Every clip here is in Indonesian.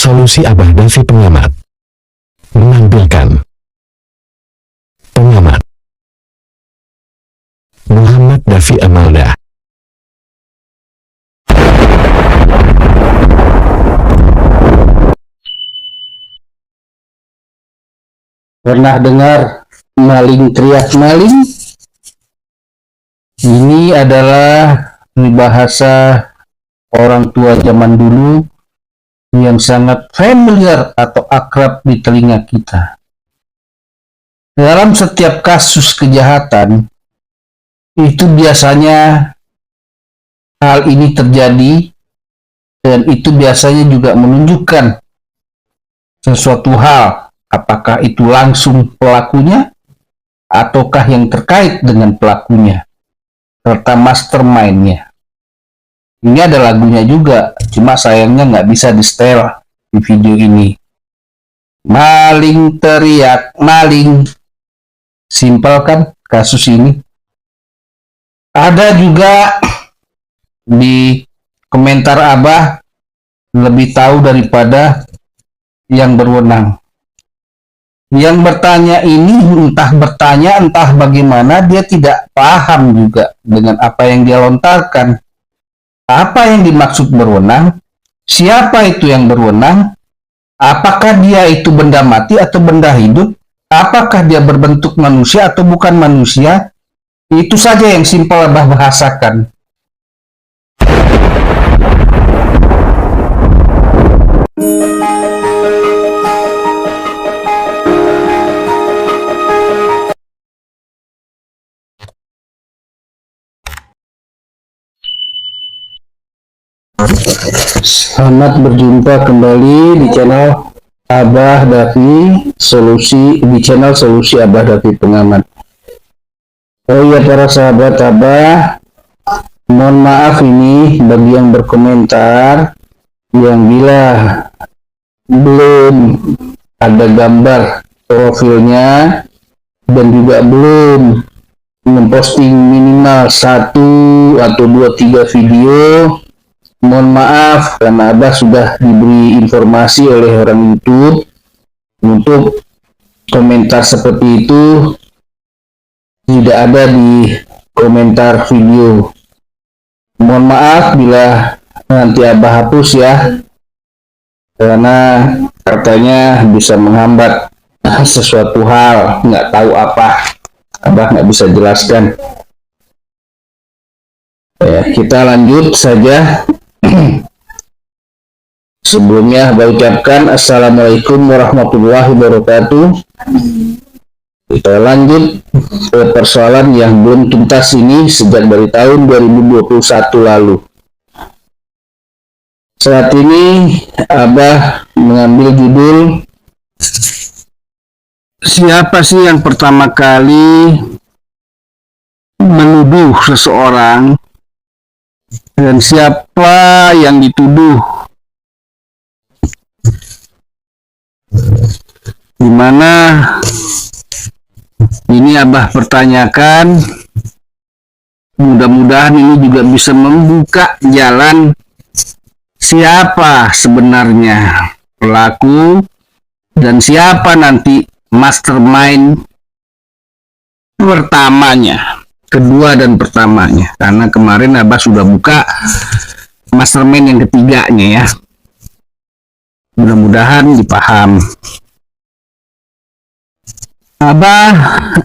Solusi Abah Davi Pengamat menampilkan pengamat Muhammad Davi Amalda. Pernah dengar maling teriak maling? Ini adalah bahasa orang tua zaman dulu yang sangat familiar atau akrab di telinga kita. Dalam setiap kasus kejahatan, itu biasanya hal ini terjadi, dan itu biasanya juga menunjukkan sesuatu hal, apakah itu langsung pelakunya ataukah yang terkait dengan pelakunya serta mastermind-nya. Ini ada lagunya juga, cuma sayangnya nggak bisa di setel di video ini. Maling teriak maling. Simpel kan kasus ini? Ada juga di komentar Abah lebih tahu daripada yang berwenang. Yang bertanya ini entah bagaimana dia tidak paham juga dengan apa yang dia lontarkan. Apa yang dimaksud berwenang? Siapa itu yang berwenang? Apakah dia itu benda mati atau benda hidup? Apakah dia berbentuk manusia atau bukan manusia? Itu saja yang simpel Abah bahasakan. Selamat berjumpa kembali di channel Abah Davi di channel Solusi Abah Davi Pengamat. Oh iya para sahabat Abah, mohon maaf ini bagi yang berkomentar yang bila belum ada gambar profilnya dan juga belum memposting minimal 1 atau 2-3 video. Mohon maaf karena Abah sudah diberi informasi oleh orang YouTube untuk komentar seperti itu tidak ada di komentar video. Mohon maaf bila nanti Abah hapus ya, karena katanya bisa menghambat sesuatu hal, nggak tahu apa, Abah nggak bisa jelaskan. Ya, kita lanjut saja. Sebelumnya Abah ucapkan Assalamualaikum warahmatullahi wabarakatuh. Kita lanjut ke persoalan yang belum tuntas ini sejak dari tahun 2021 lalu. Saat ini Abah mengambil judul siapa sih yang pertama kali menuduh seseorang dan siapa yang dituduh, dimana ini Abah pertanyakan. Mudah-mudahan ini juga bisa membuka jalan siapa sebenarnya pelaku dan siapa nanti mastermind pertamanya, kedua dan pertamanya, karena kemarin Abah sudah buka mastermind yang ketiganya ya. Mudah-mudahan dipaham. Abah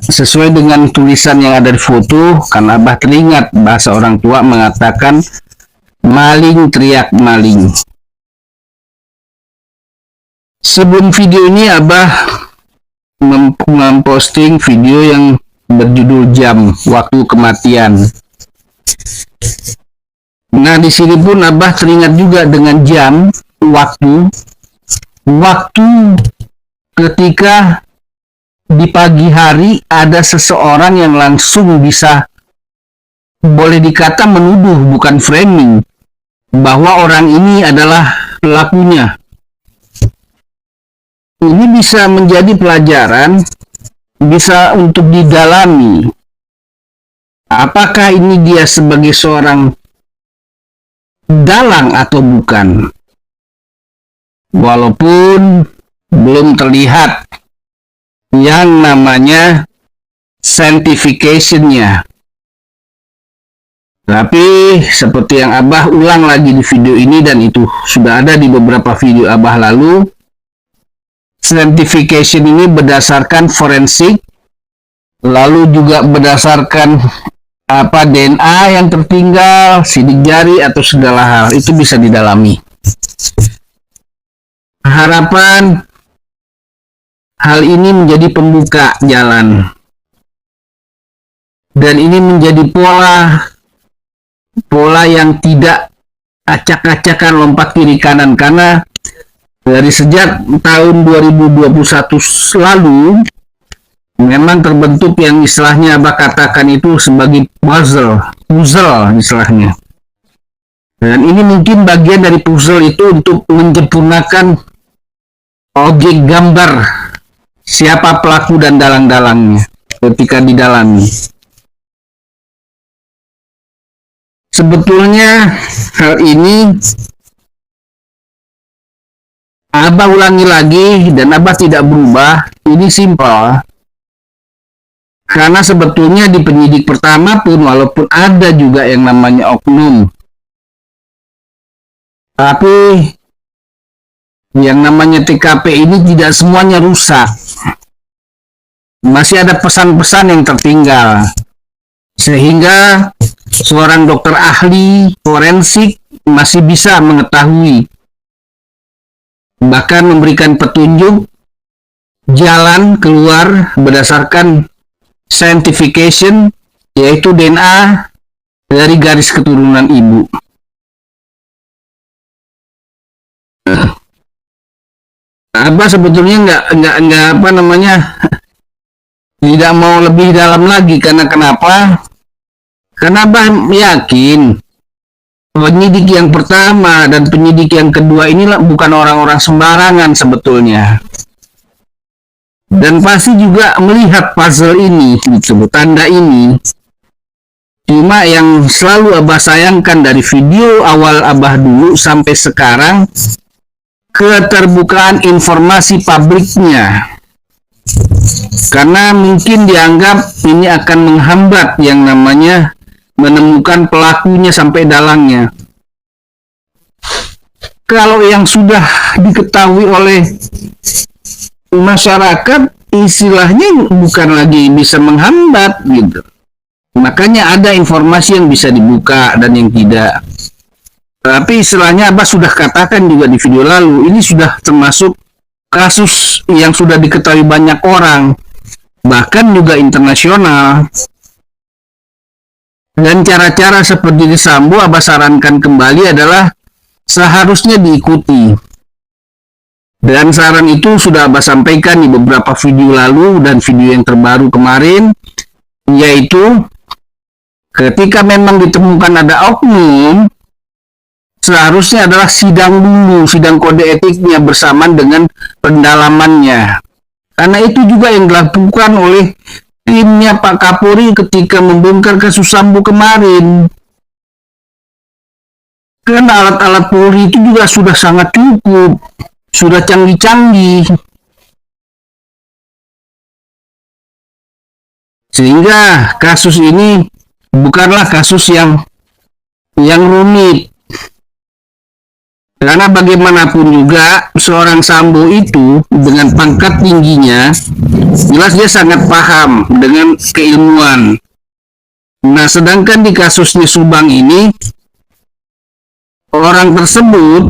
sesuai dengan tulisan yang ada di foto, karena Abah teringat bahasa orang tua mengatakan maling teriak maling. Sebelum video ini Abah memposting video yang berjudul jam waktu kematian. Nah di sini pun Abah teringat juga dengan jam waktu ketika di pagi hari ada seseorang yang langsung bisa, boleh dikata menuduh, bukan framing, bahwa orang ini adalah pelakunya. Ini bisa menjadi pelajaran, bisa untuk didalami. Apakah ini dia sebagai seorang dalang atau bukan? walaupun belum terlihat yang namanya sanctification-nya. Tapi seperti yang Abah ulang lagi di video ini, dan itu sudah ada di beberapa video Abah lalu, sanctification ini berdasarkan forensik, lalu juga berdasarkan DNA yang tertinggal, sidik jari atau segala hal, itu bisa didalami. Harapan hal ini menjadi pembuka jalan, dan ini menjadi pola yang tidak acak-acakan lompat kiri kanan, karena dari sejak tahun 2021 lalu memang terbentuk yang istilahnya Abah katakan itu sebagai puzzle istilahnya. Dan ini mungkin bagian dari puzzle itu untuk menyempurnakan objek gambar siapa pelaku dan dalang-dalangnya ketika didalami. Sebetulnya hal ini Abah ulangi lagi dan Abah tidak berubah. Ini simpel. Karena sebetulnya di penyidik pertama pun walaupun ada juga yang namanya oknum, tapi yang namanya TKP ini tidak semuanya rusak. Masih ada pesan-pesan yang tertinggal. Sehingga seorang dokter ahli forensik masih bisa mengetahui, bahkan memberikan petunjuk jalan keluar berdasarkan sanctification, yaitu DNA dari garis keturunan ibu. Abah sebetulnya nggak tidak mau lebih dalam lagi, karena kenapa? Karena Abah yakin penyidik yang pertama dan penyidik yang kedua inilah bukan orang-orang sembarangan sebetulnya. Dan pasti juga melihat puzzle ini, disebut tanda ini. Cuma yang selalu Abah sayangkan dari video awal Abah dulu sampai sekarang, keterbukaan informasi publiknya. Karena mungkin dianggap ini akan menghambat yang namanya menemukan pelakunya sampai dalangnya. Kalau yang sudah diketahui oleh masyarakat, istilahnya bukan lagi bisa menghambat gitu. Makanya ada informasi yang bisa dibuka dan yang tidak. Tapi istilahnya Abah sudah katakan juga di video lalu, ini sudah termasuk kasus yang sudah diketahui banyak orang, bahkan juga internasional. Dan cara-cara seperti di Sambo, Abah sarankan kembali adalah seharusnya diikuti. Dan saran itu sudah Abah sampaikan di beberapa video lalu dan video yang terbaru kemarin, yaitu ketika memang ditemukan ada oknum, seharusnya adalah sidang dulu, sidang kode etiknya bersamaan dengan pendalamannya. Karena itu juga yang dilakukan oleh timnya Pak Kapolri ketika membongkar kasus Sambo kemarin. Karena alat-alat Polri itu juga sudah sangat cukup, sudah canggih-canggih. Sehingga kasus ini bukanlah kasus yang rumit. Karena bagaimanapun juga seorang Sambo itu dengan pangkat tingginya, jelas dia sangat paham dengan keilmuan. Nah, sedangkan di kasusnya Subang ini, orang tersebut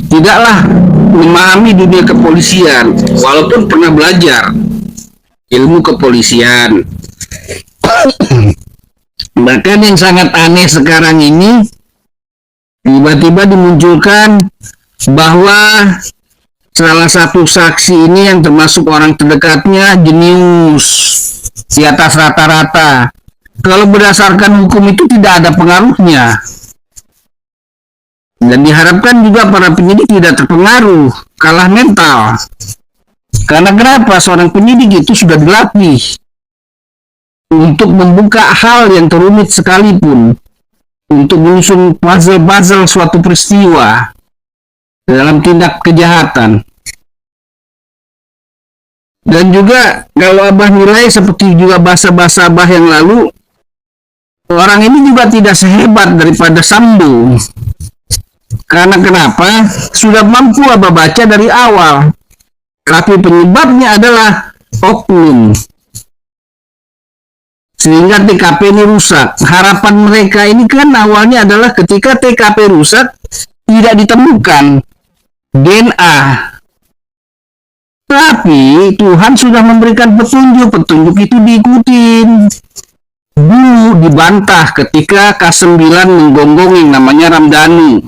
tidaklah memahami dunia kepolisian, walaupun pernah belajar ilmu kepolisian. Bahkan yang sangat aneh sekarang ini, tiba-tiba dimunculkan bahwa salah satu saksi ini yang termasuk orang terdekatnya jenius di atas rata-rata. Kalau berdasarkan hukum itu tidak ada pengaruhnya. Dan diharapkan juga para penyidik tidak terpengaruh, kalah mental. Karena kenapa? Seorang penyidik itu sudah dilatih untuk membuka hal yang terumit sekalipun, untuk menyusun puzzle-puzzle suatu peristiwa. dalam tindak kejahatan. Dan juga kalau Abah nilai seperti juga bahasa-bahasa Abah yang lalu, orang ini juga tidak sehebat daripada Sambo. Karena kenapa? Sudah mampu Abah baca dari awal. Tapi penyebabnya adalah oknum. Sehingga TKP ini rusak. Harapan mereka ini kan awalnya adalah ketika TKP rusak, tidak ditemukan DNA. Tapi Tuhan sudah memberikan petunjuk itu diikutin. Dulu dibantah ketika K9 menggonggong yang namanya Ramdhani.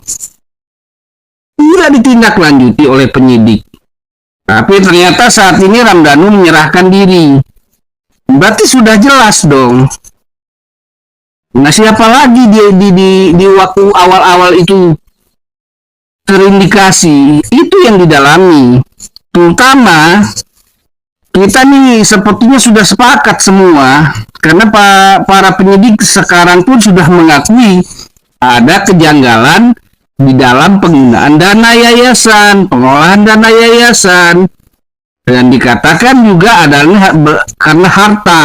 Tidak ditindaklanjuti oleh penyidik. Tapi ternyata saat ini Ramdhani menyerahkan diri. Berarti sudah jelas dong. Nah, siapa lagi di waktu awal-awal itu terindikasi? Itu yang didalami. Terutama kita nih sepertinya sudah sepakat semua, karena para penyidik sekarang pun sudah mengakui ada kejanggalan di dalam penggunaan dana yayasan, pengolahan dana yayasan, dan dikatakan juga adalah karena harta.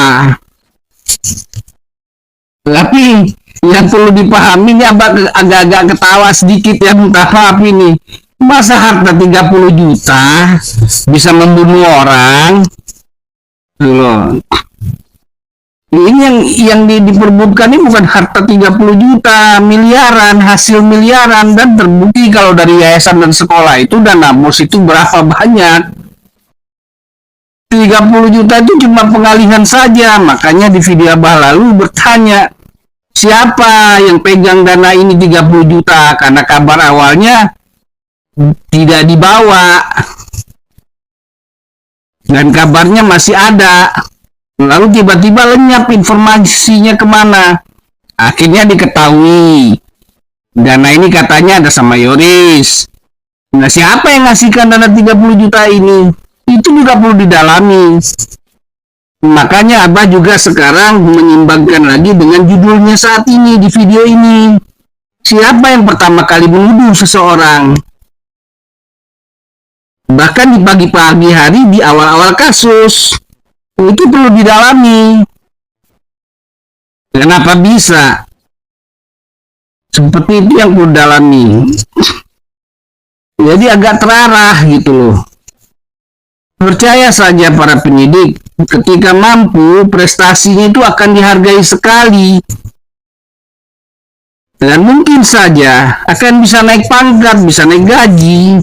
Tapi yang perlu dipahami ini agak-agak ketawa sedikit ya, entah apa ini. Masa harta 30 juta bisa membunuh orang? Loh. Ini yang diperbutkan ini bukan harta 30 juta, miliaran, hasil miliaran, dan terbukti kalau dari yayasan dan sekolah itu dana bos itu berapa banyak. 30 juta itu cuma pengalihan saja. Makanya di video Abah lalu bertanya, siapa yang pegang dana ini 30 juta? Karena kabar awalnya tidak dibawa dan kabarnya masih ada, lalu tiba-tiba lenyap informasinya kemana. Akhirnya diketahui dana ini katanya ada sama Yoris. Nah, siapa yang ngasihkan dana 30 juta ini? Itu juga perlu didalami. Makanya Abah juga sekarang menyimbangkan lagi dengan judulnya saat ini di video ini. Siapa yang pertama kali menuduh seseorang? Bahkan di pagi-pagi hari di awal-awal kasus itu perlu didalami. Kenapa bisa seperti itu yang perlu didalami? Jadi agak terarah gitu loh. Percaya saja para penyidik, ketika mampu prestasinya itu akan dihargai sekali. Dan mungkin saja akan bisa naik pangkat, bisa naik gaji.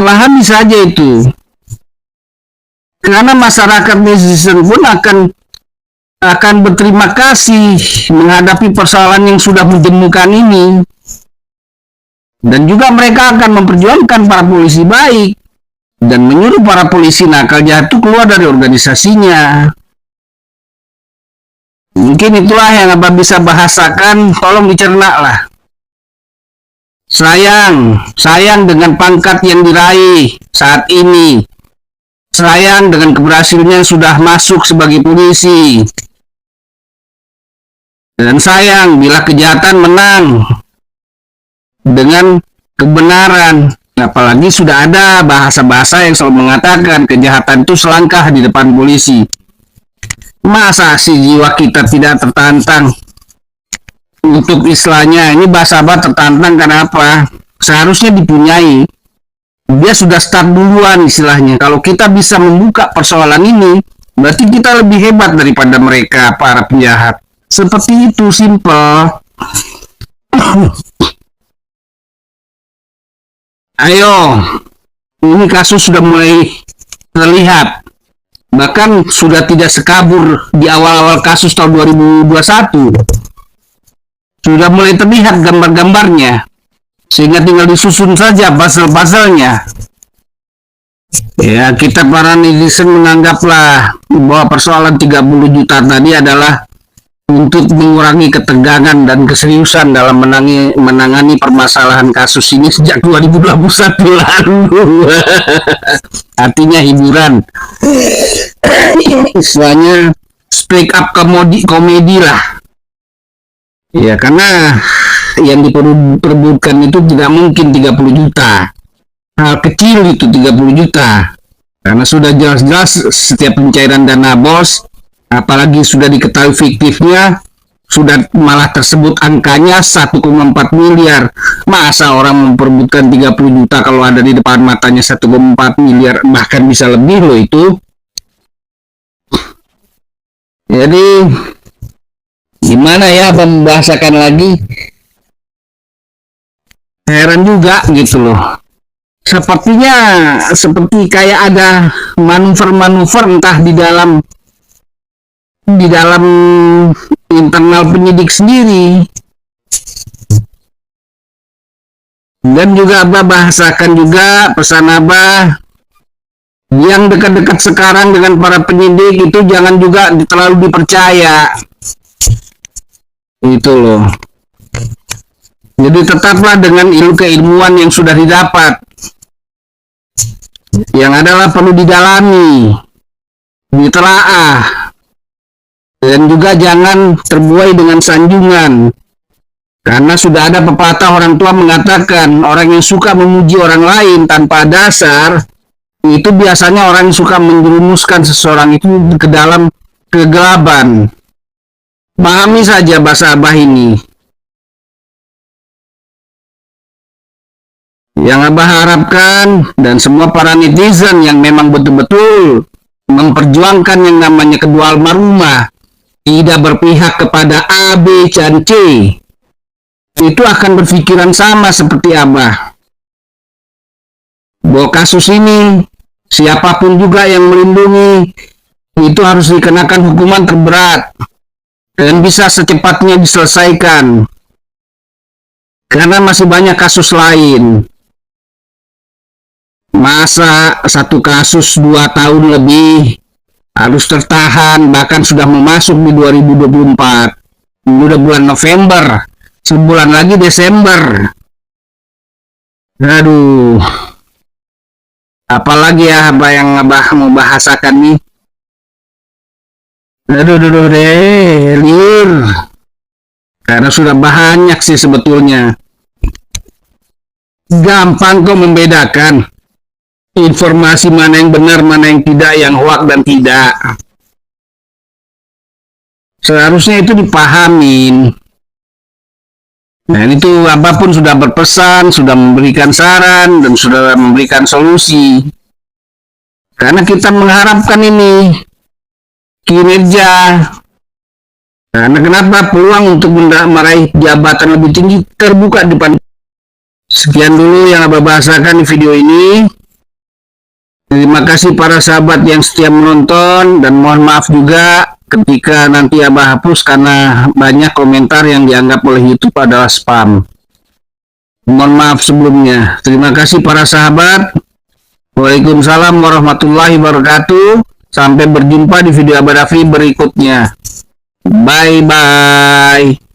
Pahami saja itu, karena masyarakat netizen pun akan berterima kasih menghadapi persoalan yang sudah menjemukan ini, dan juga mereka akan memperjuangkan para polisi baik dan menyuruh para polisi nakal jahat itu keluar dari organisasinya. Mungkin itulah yang Abah bisa bahasakan, tolong dicerna lah. Sayang dengan pangkat yang diraih saat ini. Sayang dengan keberhasilannya sudah masuk sebagai polisi. Dan sayang bila kejahatan menang dengan kebenaran. Apalagi sudah ada bahasa-bahasa yang selalu mengatakan kejahatan itu selangkah di depan polisi. Masa sih jiwa kita tidak tertantang? Untuk istilahnya ini bahasa Abah tertantang karena apa? Seharusnya dipunyai. Dia sudah start duluan istilahnya. Kalau kita bisa membuka persoalan ini, berarti kita lebih hebat daripada mereka para penjahat. Seperti itu, simple. Ayo, ini kasus sudah mulai terlihat. Bahkan sudah tidak sekabur di awal-awal kasus tahun 2021. Sudah mulai terlihat gambar-gambarnya, sehingga tinggal disusun saja pasal-pasalnya. Ya, kita para netizen menganggaplah bahwa persoalan 30 juta tadi adalah untuk mengurangi ketegangan dan keseriusan dalam menangani permasalahan kasus ini sejak 2021 lalu. Artinya hiburan. Istilahnya speak up komedi lah. Ya, karena yang diperbutkan itu tidak mungkin 30 juta. Hal kecil itu 30 juta. Karena sudah jelas-jelas setiap pencairan dana BOS, apalagi sudah diketahui fiktifnya, sudah malah tersebut angkanya 1,4 miliar. Masa orang memperbutkan 30 juta kalau ada di depan matanya 1,4 miliar, bahkan bisa lebih loh itu. Jadi gimana ya membahasakan lagi? Heran juga gitu loh. Sepertinya seperti kayak ada manuver-manuver entah di dalam internal penyidik sendiri. Dan juga Abah bahasakan juga pesan Abah yang dekat-dekat sekarang dengan para penyidik itu jangan juga terlalu dipercaya. Itu loh. Jadi tetaplah dengan ilmu keilmuan yang sudah didapat. Yang adalah perlu didalami, ditelaah, dan juga jangan terbuai dengan sanjungan. Karena sudah ada pepatah orang tua mengatakan orang yang suka memuji orang lain tanpa dasar itu biasanya orang yang suka menjerumuskan seseorang itu ke dalam kegelapan. Pahami saja bahasa Abah ini. Yang Abah harapkan dan semua para netizen yang memang betul-betul memperjuangkan yang namanya kedua almarhumah, tidak berpihak kepada A, B, dan C, itu akan berpikiran sama seperti Abah. Bahwa kasus ini siapapun juga yang melindungi itu harus dikenakan hukuman terberat dan bisa secepatnya diselesaikan. Karena masih banyak kasus lain. Masa satu kasus 2 tahun lebih harus tertahan, bahkan sudah masuk di 2024. Udah bulan November, sebulan lagi Desember. Aduh, apalagi ya Abah yang Abah mau bahasakan nih. Aduh deh, liur. Karena sudah banyak sih sebetulnya. Gampang kok membedakan informasi mana yang benar, mana yang tidak, yang hoak dan tidak. Seharusnya itu dipahamin. Nah itu Abah pun sudah berpesan, sudah memberikan saran, dan sudah memberikan solusi. Karena kita mengharapkan ini kinerja. Karena kenapa peluang untuk meraih jabatan lebih tinggi terbuka di depan. Sekian dulu yang Abah bahasakan di video ini. Terima kasih para sahabat yang setia menonton, dan mohon maaf juga ketika nanti Abah hapus karena banyak komentar yang dianggap oleh YouTube adalah spam. Mohon maaf sebelumnya. Terima kasih para sahabat. Waalaikumsalam warahmatullahi wabarakatuh. Sampai berjumpa di video Abah Dafi berikutnya. Bye bye.